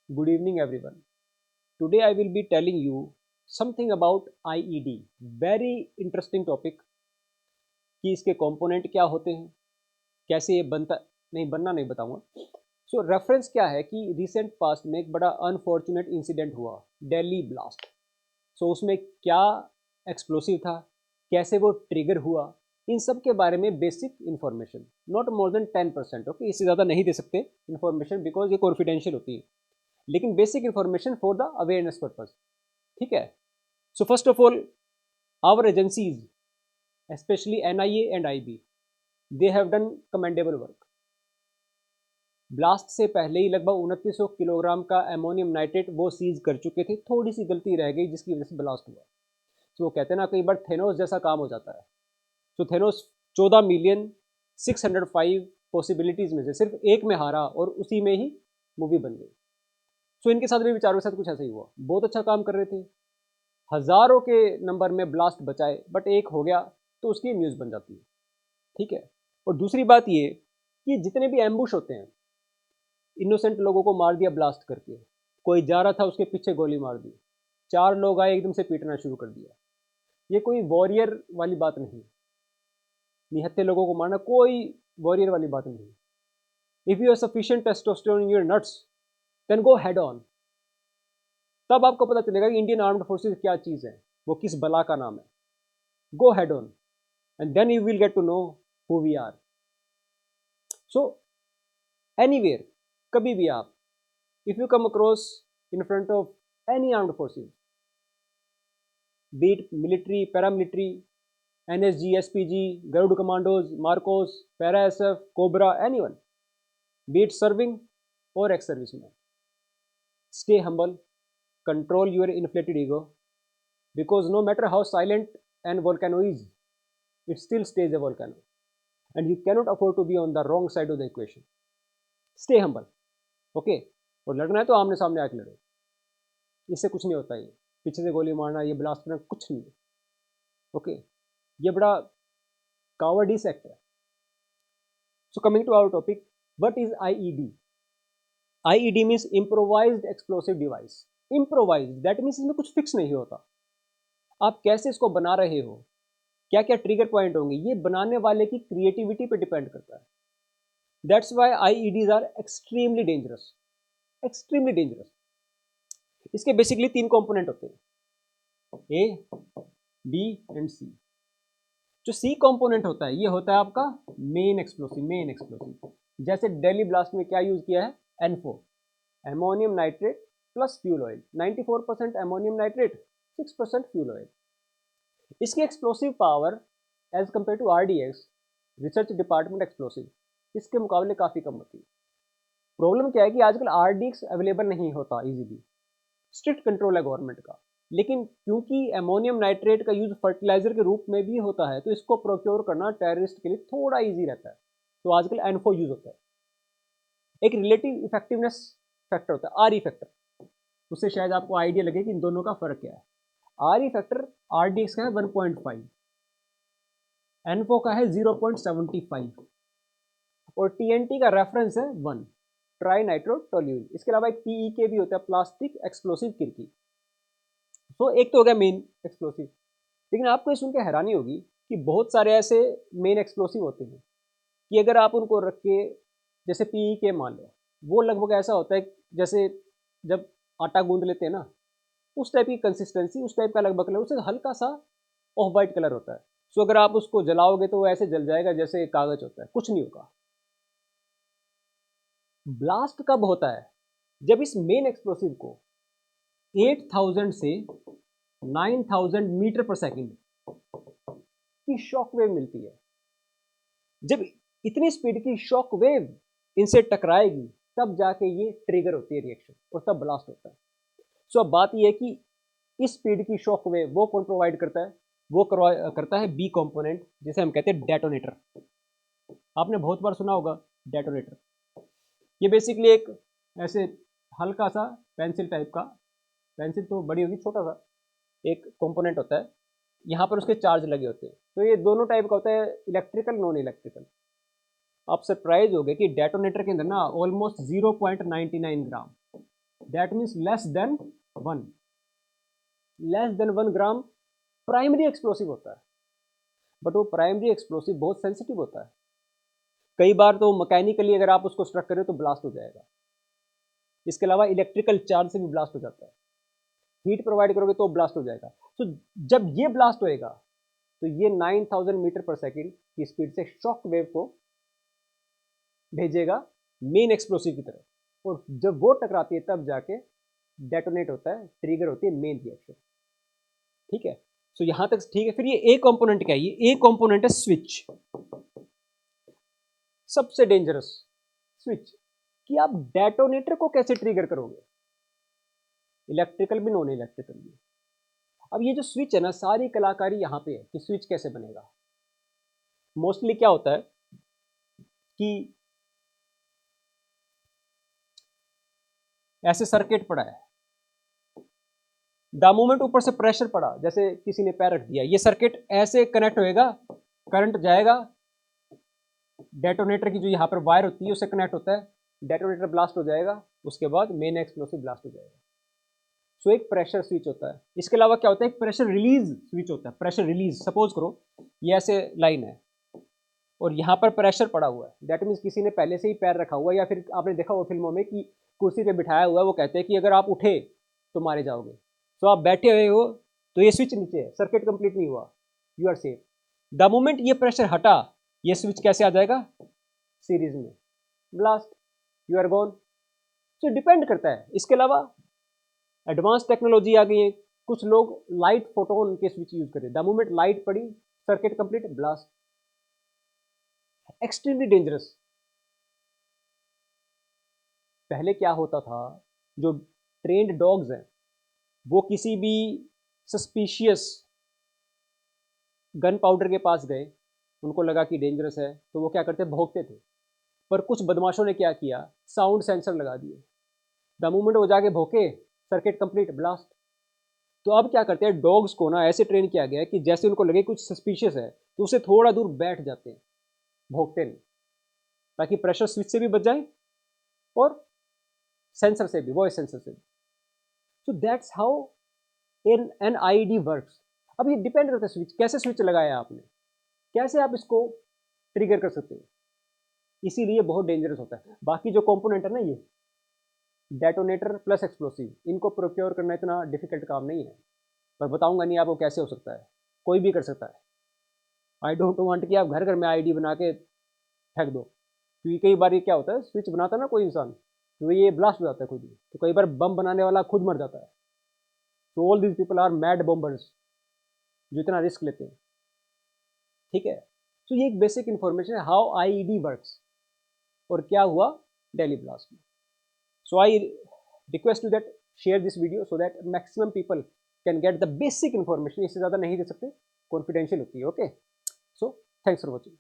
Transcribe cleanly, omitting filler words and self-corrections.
Good evening, everyone. Today I will be telling you something about IED. Very interesting topic कि इसके component क्या होते हैं, कैसे ये बनता नहीं बनना नहीं बताऊंगा। सो रेफरेंस क्या है कि रिसेंट पास्ट में एक बड़ा अनफॉर्चुनेट इंसिडेंट हुआ, दिल्ली ब्लास्ट। सो उसमें क्या एक्सप्लोसिव था, कैसे वो ट्रिगर हुआ, इन सब के बारे में basic information, not more than 10%। Okay, इससे ज़्यादा नहीं दे सकते इन्फॉर्मेशन बिकॉज ये कॉन्फिडेंशियल होती है, लेकिन basic information for the awareness purpose. ठीक है। So first of all, our agencies especially NIA and IB, they have done commendable work. Blast से पहले ही लगभग 2900 किलोग्राम का एमोनियम नाइट्रेट वो सीज कर चुके थे। थोड़ी सी गलती रह गई जिसकी वजह से ब्लास्ट हुआ। तो वो कहते हैं ना, कई बार थेनोस जैसा काम हो जाता है। तो थेनोस 14,605,000 पॉसिबिलिटीज में से सिर्फ एक में हारा और उसी में ही मूवी बन गई। सो इनके साथ भी विचारों के साथ कुछ ऐसा ही हुआ। बहुत अच्छा काम कर रहे थे, हजारों के नंबर में ब्लास्ट बचाए, बट एक हो गया तो उसकी न्यूज़ बन जाती है। ठीक है। और दूसरी बात ये कि जितने भी एम्बुश होते हैं, इनोसेंट लोगों को मार दिया ब्लास्ट करके। कोई जा रहा था, उसके पीछे गोली मार दी, 4 लोग आए एकदम से पीटना शुरू कर दिया। ये कोई वॉरियर वाली बात नहीं, निहत्थे लोगों को मारना कोई वॉरियर वाली बात नहीं। If you are sufficient testosterone in your nuts, then go head on. तब आपको पता चलेगा कि इंडियन आर्म्ड फोर्सेज क्या चीज़ है, वो किस बला का नाम है। Go head on and then you will get to know who we are. So anyway, कभी भी आप, if you come across in front of any armed forces, be it military, paramilitary, NSG, SPG, Garud commandos, Marcos, para SF, Cobra, anyone, be it serving और ex serviceman, stay humble, control your inflated ego, because no matter how silent an volcano is, it still stays a volcano, and you cannot afford to be on the wrong side of the equation. Stay humble. Okay? और लड़ना है तो आमने सामने आके लड़ो, इससे कुछ नहीं होता। ये पीछे से गोली मारना, ये ब्लास्ट करना कुछ नहीं है। ओके, ये बड़ा कावर्डिस एक्ट है। So coming to our topic, what is IED? IED means improvised explosive device. Improvised that means इसमें कुछ फिक्स नहीं होता। आप कैसे इसको बना रहे हो, क्या क्या ट्रिगर पॉइंट होंगे, ये बनाने वाले की क्रिएटिविटी पे डिपेंड करता है। That's why IEDs are extremely dangerous, extremely dangerous. इसके बेसिकली 3 कंपोनेंट होते हैं, A, B एंड C। जो C कंपोनेंट होता है, ये होता है आपका मेन एक्सप्लोसिव। मेन एक्सप्लोसिव जैसे दिल्ली ब्लास्ट में क्या यूज किया है, N4, ammonium nitrate plus fuel oil. 94% ammonium nitrate, 6% fuel oil. इसकी explosive power as compare to RDX, research department explosive, इसके मुकाबले काफ़ी कम होती है। प्रॉब्लम क्या है कि आजकल RDX अवेलेबल नहीं होता इजीली, स्ट्रिक्ट कंट्रोल है गवर्नमेंट का। लेकिन क्योंकि एमोनियम नाइट्रेट का यूज फर्टिलाइजर के रूप में भी होता है, तो इसको प्रोक्योर करना टेररिस्ट के लिए थोड़ा ईजी रहता है। तो आजकल N4 यूज होता है। एक रिलेटिव इफेक्टिवनेस फैक्टर होता है, RE फैक्टर। उससे शायद आपको आइडिया लगे कि इन दोनों का फर्क क्या है। RE फैक्टर RDX का है 1.5, N4 का है 0.75 और TNT का रेफरेंस है 1, ट्राई नाइट्रोटोल्यूल। इसके अलावा एक PEK भी होता है, प्लास्टिक एक्सप्लोसिव किरकी। तो एक तो हो गया मेन एक्सप्लोसिव। लेकिन आपको ये सुन के हैरानी होगी कि बहुत सारे ऐसे मेन एक्सप्लोसिव होते हैं कि अगर आप उनको रख के, जैसे PEK मान लो, वो लगभग ऐसा होता है जैसे जब आटा गूंद लेते हैं ना, उस टाइप की कंसिस्टेंसी, उस टाइप का लगभग कलर, उससे हल्का सा ऑफ वाइट कलर होता है। सो अगर आप उसको जलाओगे तो वो ऐसे जल जाएगा जैसे कागज होता है, कुछ नहीं होगा। ब्लास्ट कब होता है, जब इस मेन एक्सप्लोसिव को 8000 से 9000 मीटर पर सेकंड की शॉक वेव मिलती है। जब इतनी स्पीड की शॉक वेव इनसे टकराएगी, तब जाके ये ट्रिगर होती है रिएक्शन, और तब ब्लास्ट होता है। सो अब बात यह है कि इस स्पीड की शॉक वेव वो कौन प्रोवाइड करता है, वो करता है B कंपोनेंट, जिसे हम कहते हैं डेटोनेटर। आपने बहुत बार सुना होगा डेटोनेटर। ये बेसिकली एक ऐसे हल्का सा पेंसिल टाइप का, पेंसिल तो बड़ी होगी, छोटा सा एक कंपोनेंट होता है, यहाँ पर उसके चार्ज लगे होते हैं। तो ये दोनों टाइप का होता है, इलेक्ट्रिकल, नॉन इलेक्ट्रिकल। आप सरप्राइज हो गए कि डेटोनेटर के अंदर ना almost 0.99 gram that means less than 1 gram primary explosive होता है, बट वो प्राइमरी एक्सप्लोसिव बहुत सेंसिटिव होता है। कई बार तो मैकेनिकली अगर आप उसको स्ट्रक करें तो ब्लास्ट हो जाएगा। इसके अलावा इलेक्ट्रिकल चार्ज से भी ब्लास्ट हो जाता है, हीट प्रोवाइड करोगे तो ब्लास्ट हो जाएगा। तो जब ये ब्लास्ट होएगा तो ये 9000 मीटर पर सेकेंड की स्पीड से शॉक वेव को भेजेगा मेन एक्सप्लोसिव की तरफ, और जब वो टकराती है तब जाके डेटोनेट होता है, ट्रिगर होती है मेन रिएक्शन। ठीक है, सो यहां तक ठीक है। फिर ये ए कंपोनेंट क्या है? ये ए कंपोनेंट है स्विच, सबसे डेंजरस स्विच, कि आप डेटोनेटर को कैसे ट्रिगर करोगे, इलेक्ट्रिकल भी नॉन इलेक्ट्रिकल भी। अब ये जो स्विच है ना, सारी कलाकारी यहां पे है कि स्विच कैसे बनेगा। मोस्टली क्या होता है कि ऐसे सर्किट पड़ा है, द मोमेंट ऊपर से प्रेशर पड़ा, जैसे किसी ने पैर रख दिया, ये सर्किट ऐसे कनेक्ट होएगा, करंट जाएगा, डेटोनेटर की जो यहाँ पर वायर होती है उससे कनेक्ट होता है, डेटोनेटर ब्लास्ट हो जाएगा, उसके बाद मेन एक्सप्लोसिव ब्लास्ट हो जाएगा। सो एक प्रेशर स्विच होता है। इसके अलावा क्या होता है, एक प्रेशर रिलीज स्विच होता है। प्रेशर रिलीज, सपोज करो ये ऐसे लाइन है और यहाँ पर प्रेशर पड़ा हुआ है, दैट मीन्स किसी ने पहले से ही पैर रखा हुआ है, या फिर आपने देखा हुआ फिल्मों में कि कुर्सी पे बिठाया हुआ है, वो कहते हैं कि अगर आप उठे तो मारे जाओगे। तो आप बैठे हुए हो तो ये स्विच नीचे है, सर्किट कंप्लीट नहीं हुआ, you are safe. The moment ये प्रेशर हटा, ये स्विच कैसे आ जाएगा, सीरीज में, blast, you are gone. So depend करता है। इसके अलावा एडवांस टेक्नोलॉजी आ गई है, कुछ लोग लाइट फोटोन के स्विच यूज करते हैं, द मोमेंट लाइट पड़ी, circuit complete, blast, extremely dangerous. पहले क्या होता था, जो ट्रेंड डॉग्स हैं वो किसी भी सस्पिशियस गन पाउडर के पास गए, उनको लगा कि डेंजरस है, तो वो क्या करते, भौंकते थे। पर कुछ बदमाशों ने क्या किया, साउंड सेंसर लगा दिए, द मोमेंट वो जाके भौंके, सर्किट कंप्लीट, ब्लास्ट। तो अब क्या करते हैं, डॉग्स को ना ऐसे ट्रेन किया गया है कि जैसे उनको लगे कुछ सस्पिशियस है तो उससे थोड़ा दूर बैठ जाते हैं, भौंकते नहीं, ताकि प्रेशर स्विच से भी बच जाए और सेंसर से भी, वॉइस सेंसर से भी। So that's how an ID works. अब ये डिपेंड करता है स्विच, कैसे स्विच लगाया आपने, कैसे आप इसको ट्रिगर कर सकते हो, इसीलिए बहुत डेंजरस होता है। बाकी जो कंपोनेंट है ना, ये डेटोनेटर प्लस एक्सप्लोसिव, इनको प्रोक्योर करना इतना डिफिकल्ट काम नहीं है, पर बताऊंगा नहीं आपको कैसे हो सकता है, कोई भी कर सकता है। आई डोंट वांट कि आप घर घर में आईडी बना के फेंक दो, क्योंकि कई बार ये क्या होता है, स्विच बनाता है ना कोई इंसान, तो ये ब्लास्ट हो जाता है खुद ही, तो कई बार बम बनाने वाला खुद मर जाता है। तो all these people are mad bombers, जो इतना रिस्क लेते हैं। ठीक है, तो ये एक बेसिक इन्फॉर्मेशन है हाउ आईईडी वर्क्स, और क्या हुआ दिल्ली ब्लास्ट में। So I request you that share this video so that maximum people can get the basic information, इससे ज़्यादा नहीं दे सकते, कॉन्फिडेंशियल होती है। Okay, so thanks for watching.